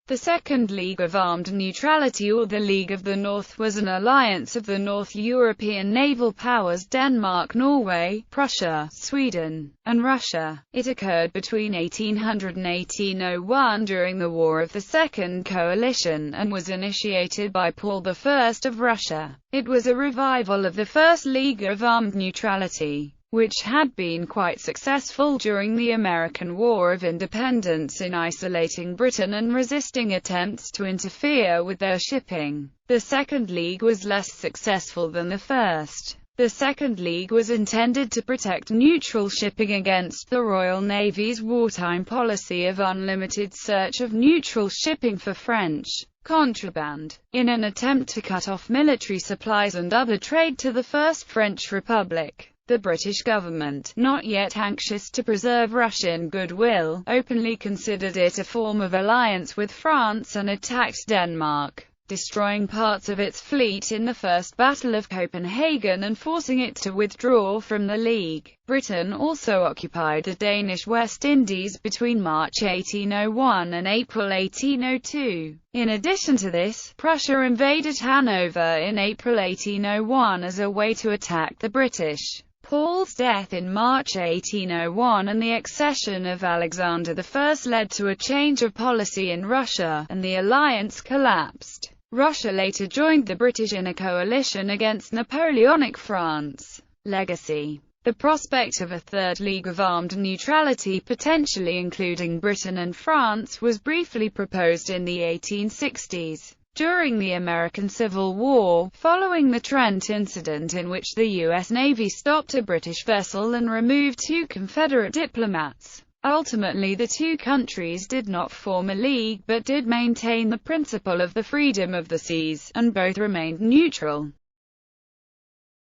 The Second League of Armed Neutrality, or the League of the North, was an alliance of the North European naval powers Denmark, Norway, Prussia, Sweden, and Russia. It occurred between 1800 and 1801 during the War of the Second Coalition, and was initiated by Paul I of Russia. It was a revival of the First League of Armed Neutrality, which had been quite successful during the American War of Independence in isolating Britain and resisting attempts to interfere with their shipping. The Second League was less successful than the first. The Second League was intended to protect neutral shipping against the Royal Navy's wartime policy of unlimited search of neutral shipping for French contraband, in an attempt to cut off military supplies and other trade to the First French Republic. The British government, not yet anxious to preserve Russian goodwill, openly considered it a form of alliance with France and attacked Denmark, destroying parts of its fleet in the First Battle of Copenhagen and forcing it to withdraw from the League. Britain also occupied the Danish West Indies between March 1801 and April 1802. In addition to this, Prussia invaded Hanover in April 1801 as a way to attack the British. Paul's death in March 1801 and the accession of Alexander I led to a change of policy in Russia, and the alliance collapsed. Russia later joined the British in a coalition against Napoleonic France. Legacy. The prospect of a Third League of Armed Neutrality, potentially including Britain and France, was briefly proposed in the 1860s. During the American Civil War, following the Trent incident in which the U.S. Navy stopped a British vessel and removed 2 Confederate diplomats. Ultimately, the two countries did not form a league but did maintain the principle of the freedom of the seas, and both remained neutral.